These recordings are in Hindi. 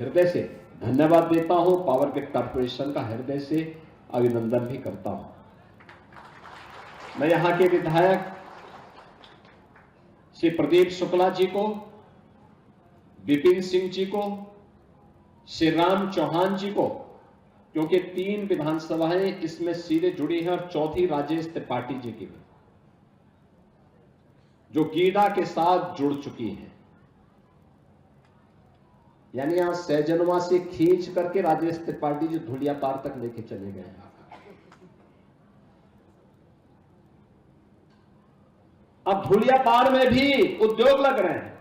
हृदय से धन्यवाद देता हूं, पावर ग्रिड कॉर्पोरेशन का हृदय से अभिनंदन भी करता हूं। मैं यहां के विधायक श्री प्रदीप शुक्ला जी को, विपिन सिंह जी को, श्री राम चौहान जी को, क्योंकि 3 विधानसभाएं इसमें सीधे जुड़ी हैं, और चौथी राजेश त्रिपाठी जी की भी, जो गीडा के साथ जुड़ चुकी हैं। यानी यहां सहजनवा से खींच करके राजेश त्रिपाठी जी धुलियापार तक लेके चले गए हैं। अब धुलियापार में भी उद्योग लग रहे हैं।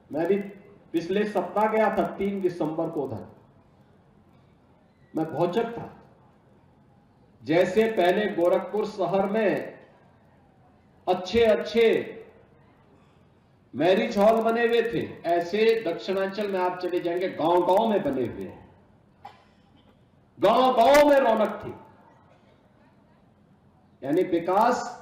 मैं भी पिछले सप्ताह गया था, 3 दिसंबर को उधर। मैं भौचक था। जैसे पहले गोरखपुर शहर में अच्छे अच्छे मैरिज हॉल बने हुए थे, ऐसे दक्षिणांचल में आप चले जाएंगे, गांव गांव में बने हुए हैं। गांव गांव में रौनक थी। यानी विकास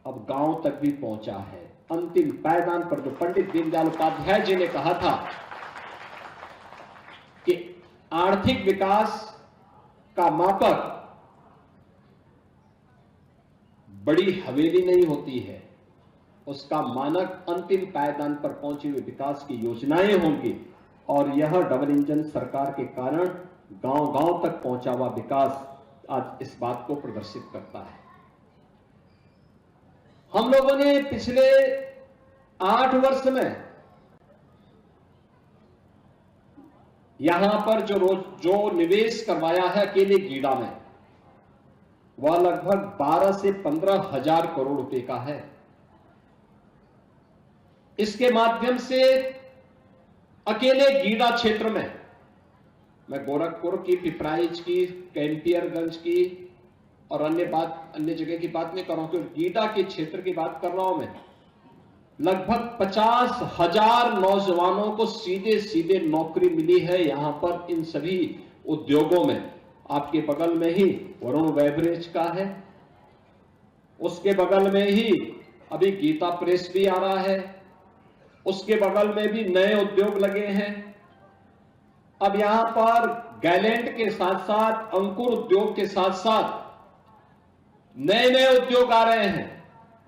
अब गांव तक भी पहुंचा है। अंतिम पायदान पर जो पंडित दीनदयाल उपाध्याय जी ने कहा था कि आर्थिक विकास का मापक बड़ी हवेली नहीं होती है, उसका मानक अंतिम पायदान पर पहुंचे हुए विकास की योजनाएं होंगी। और यह डबल इंजन सरकार के कारण गांव गांव तक पहुंचा हुआ विकास आज इस बात को प्रदर्शित करता है। हम लोगों ने पिछले 8 वर्ष में यहां पर जो निवेश करवाया है अकेले गीडा में, वह लगभग 12 से 15 हजार करोड़ रुपए का है। इसके माध्यम से अकेले गीडा क्षेत्र में, मैं गोरखपुर की, पिपराइच की, कैंपियरगंज की और अन्य जगह की बात नहीं कर रहा हूं, क्योंकि गीडा के क्षेत्र की बात कर रहा हूं मैं, लगभग 50,000 नौजवानों को सीधे सीधे नौकरी मिली है यहां पर इन सभी उद्योगों में। आपके बगल में ही वरुण बेवरेज का है, उसके बगल में ही अभी गीता प्रेस भी आ रहा है, उसके बगल में भी नए उद्योग लगे हैं। अब यहां पर गैलेंट के साथ साथ, अंकुर उद्योग के साथ साथ नए नए उद्योग आ रहे हैं।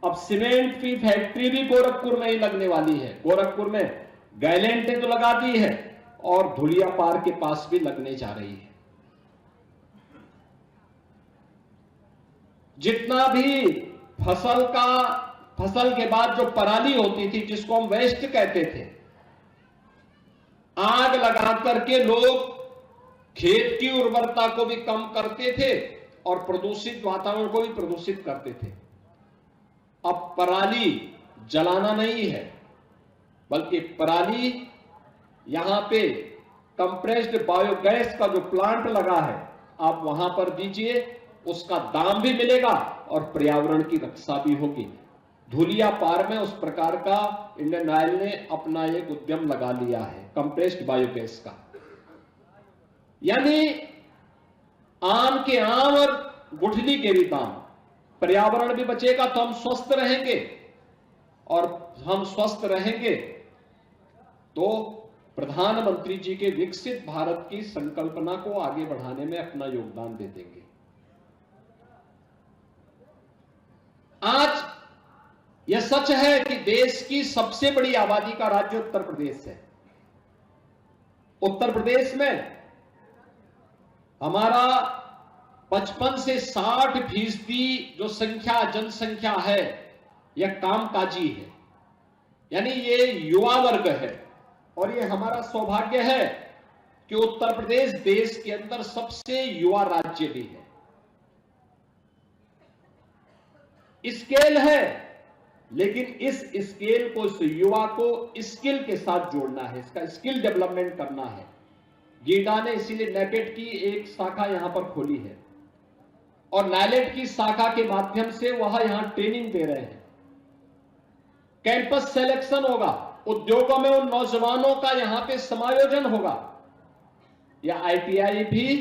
अब सीमेंट की फैक्ट्री भी गोरखपुर में ही लगने वाली है। गोरखपुर में गैलेंट ने तो लगा दी है और धुलियापार के पास भी लगने जा रही है। जितना भी फसल के बाद जो पराली होती थी, जिसको हम वेस्ट कहते थे, आग लगा करके लोग खेत की उर्वरता को भी कम करते थे और प्रदूषित वातावरण को भी प्रदूषित करते थे। अब पराली जलाना नहीं है, बल्कि पराली यहां पे कंप्रेस्ड बायोगैस का जो प्लांट लगा है, आप वहां पर दीजिए, उसका दाम भी मिलेगा और पर्यावरण की रक्षा भी होगी। धुलियापार में उस प्रकार का इंडियन ऑयल ने अपना एक उद्यम लगा लिया है, कंप्रेस्ड बायोगैस का। यानी आम के आम और गुठली के भी दाम। पर्यावरण भी बचेगा तो हम स्वस्थ रहेंगे, और हम स्वस्थ रहेंगे तो प्रधानमंत्री जी के विकसित भारत की संकल्पना को आगे बढ़ाने में अपना योगदान दे देंगे। आज यह सच है कि देश की सबसे बड़ी आबादी का राज्य उत्तर प्रदेश है। उत्तर प्रदेश में हमारा 55 से 60% जो जनसंख्या है, यह कामकाजी है, यानी ये युवा वर्ग है। और ये हमारा सौभाग्य है कि उत्तर प्रदेश देश के अंदर सबसे युवा राज्य भी है। स्केल है, लेकिन इस स्केल को, इस युवा को स्किल के साथ जोड़ना है, इसका स्किल डेवलपमेंट करना है। गीडा ने इसीलिए नैकेड की एक शाखा यहां पर खोली है, और नाइलेट की शाखा के माध्यम से वह यहां ट्रेनिंग दे रहे हैं। कैंपस सिलेक्शन होगा, उद्योगों में उन नौजवानों का यहां पे समायोजन होगा। यह आईटीआई भी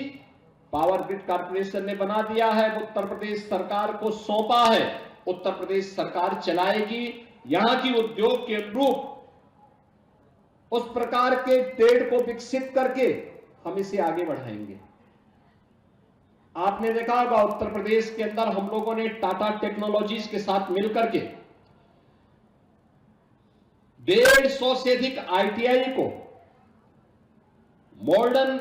पावर ग्रिड कॉर्पोरेशन ने बना दिया है, उत्तर प्रदेश सरकार को सौंपा है। उत्तर प्रदेश सरकार चलाएगी, यहां की उद्योग के अनुरूप उस प्रकार के ट्रेड को विकसित करके हम इसे आगे बढ़ाएंगे। आपने देखा होगा उत्तर प्रदेश के अंदर हम लोगों ने टाटा टेक्नोलॉजीज के साथ मिलकर के 150 से अधिक आईटीआई को मॉडर्न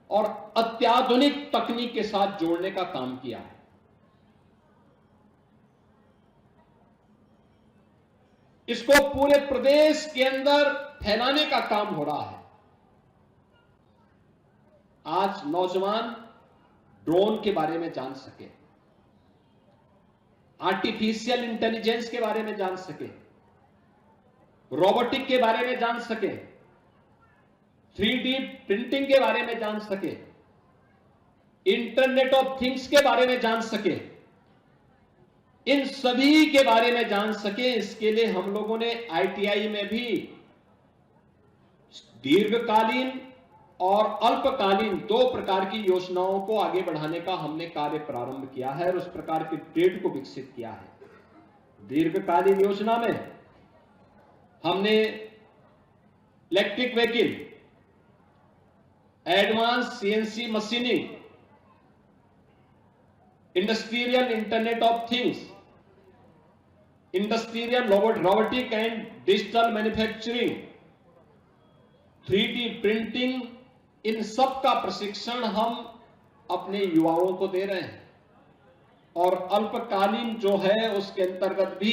और अत्याधुनिक तकनीक के साथ जोड़ने का काम किया है। इसको पूरे प्रदेश के अंदर फैलाने का काम हो रहा है। आज नौजवान ड्रोन के बारे में जान सके, आर्टिफिशियल इंटेलिजेंस के बारे में जान सके, रोबोटिक के बारे में जान सके, 3D प्रिंटिंग के बारे में जान सके, इंटरनेट ऑफ थिंग्स के बारे में जान सके, इन सभी के बारे में जान सके। इसके लिए हम लोगों ने आईटीआई में भी दीर्घकालीन और अल्पकालीन 2 प्रकार की योजनाओं को आगे बढ़ाने का हमने कार्य प्रारंभ किया है और उस प्रकार के ट्रेड को विकसित किया है। दीर्घकालीन योजना में हमने electric vehicle, advance CNC machining, industrial internet of things, industrial robotic and digital manufacturing, 3D printing, इन सब का प्रशिक्षण हम अपने युवाओं को दे रहे हैं। और अल्पकालीन जो है उसके अंतर्गत भी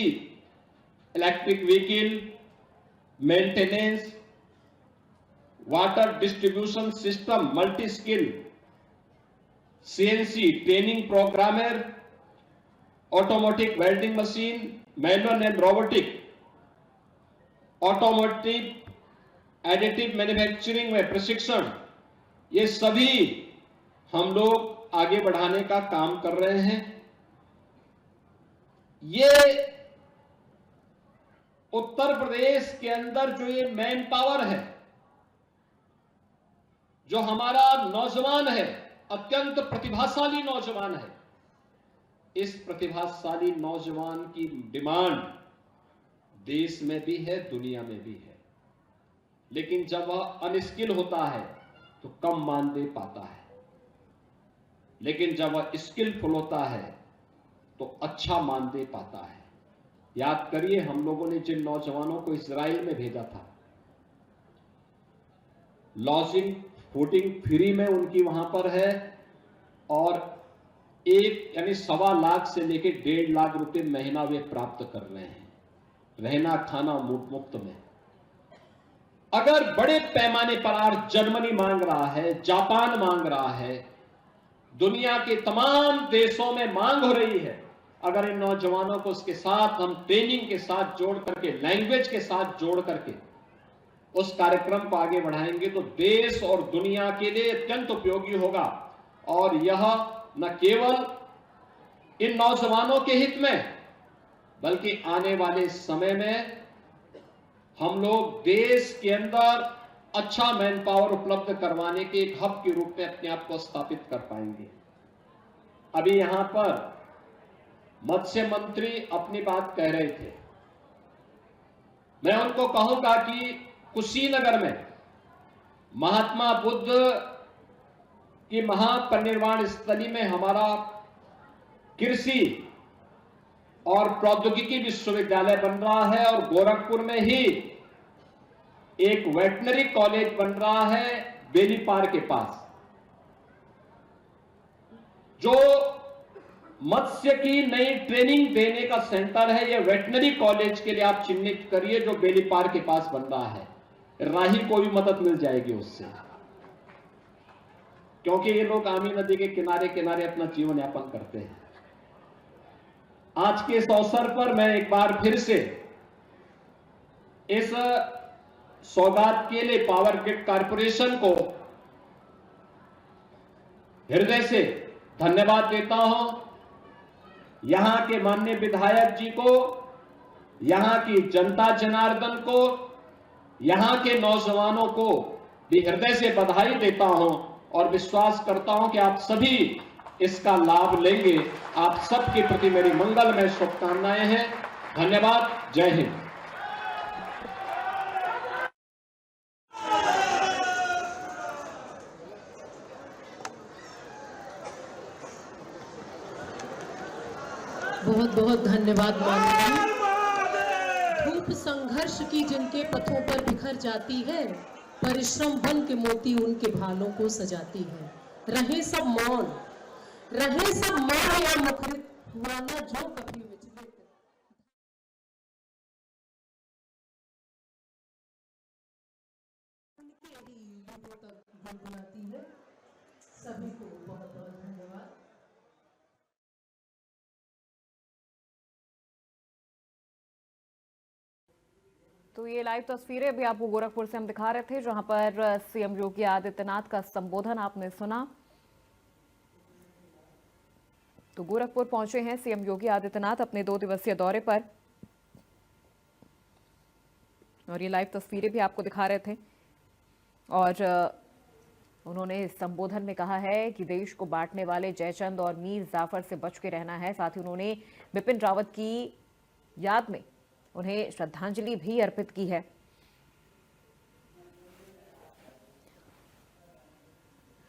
electric vehicle, maintenance, water distribution system, multi skill, CNC training programmer, automotive welding machine, manual and robotic, automotive additive manufacturing में प्रशिक्षण, ये सभी हम लोग आगे बढ़ाने का काम कर रहे हैं। ये उत्तर प्रदेश के अंदर जो ये मैन पावर है, जो हमारा नौजवान है, अत्यंत प्रतिभाशाली नौजवान है, इस प्रतिभाशाली नौजवान की डिमांड देश में भी है, दुनिया में भी है। लेकिन जब वह अनस्किल होता है तो कम मानदेय पाता है, लेकिन जब वह स्किलफुल होता है तो अच्छा मानदेय पाता है। याद करिए, हम लोगों ने जिन नौजवानों को इजराइल में भेजा था, लॉजिंग फूडिंग फ्री में उनकी वहां पर है और 1 यानी 1.25 लाख से लेकर 1.5 लाख रुपए महीना वे प्राप्त कर रहे हैं, रहना खाना मुफ्त में। अगर बड़े पैमाने पर आज जर्मनी मांग रहा है, जापान मांग रहा है, दुनिया के तमाम देशों में मांग हो रही है, अगर इन नौजवानों को उसके साथ हम ट्रेनिंग के साथ जोड़ करके, लैंग्वेज के साथ जोड़ करके उस कार्यक्रम को आगे बढ़ाएंगे तो देश और दुनिया के लिए अत्यंत उपयोगी होगा। और यह न केवल इन नौजवानों के हित में, बल्कि आने वाले समय में हम लोग देश के अंदर अच्छा मैन पावर उपलब्ध करवाने के एक हब के रूप में अपने आप को स्थापित कर पाएंगे। अभी यहां पर मत्स्य मंत्री अपनी बात कह रहे थे, मैं उनको कहूंगा कि कुशीनगर में महात्मा बुद्ध की महापरिनिर्वाण स्थली में हमारा कृषि और प्रौद्योगिकी विश्वविद्यालय बन रहा है और गोरखपुर में ही एक वेटनरी कॉलेज बन रहा है बेलीपार के पास, जो मत्स्य की नई ट्रेनिंग देने का सेंटर है। यह वेटनरी कॉलेज के लिए आप चिन्हित करिए, जो बेलीपार के पास बन रहा है। राही को भी मदद मिल जाएगी उससे, क्योंकि ये लोग आमी नदी के किनारे किनारे अपना जीवन यापन करते हैं। आज के इस अवसर पर मैं एक बार फिर से इस सौगात के लिए पावर ग्रिड कॉर्पोरेशन को हृदय से धन्यवाद देता हूं। यहां के माननीय विधायक जी को, यहां की जनता जनार्दन को, यहां के नौजवानों को भी हृदय से बधाई देता हूं और विश्वास करता हूं कि आप सभी इसका लाभ लेंगे। आप सबके प्रति मेरी मंगलमय शुभकामनाएं हैं। धन्यवाद। जय हिंद। बहुत बहुत धन्यवाद माननीय। धूप संघर्ष की जिनके पथों पर बिखर जाती है, परिश्रम बन के मोती उनके भालों को सजाती है। रहे सब मौन या मुखरित, माना जो कभी विचलित। उनके ही युगों तक गुनगुनाती है। सभी को बहुत बहुत धन्यवाद। तो ये लाइव तस्वीरें भी आपको गोरखपुर से हम दिखा रहे थे, जहां पर सीएम योगी आदित्यनाथ का संबोधन आपने सुना। तो गोरखपुर पहुंचे हैं सीएम योगी आदित्यनाथ अपने 2 दिवसीय दौरे पर, और ये लाइव तस्वीरें भी आपको दिखा रहे थे। और उन्होंने इस संबोधन में कहा है कि देश को बांटने वाले जयचंद और मीर जाफर से बच के रहना है। साथ ही उन्होंने बिपिन रावत की याद में उन्हें श्रद्धांजलि भी अर्पित की है।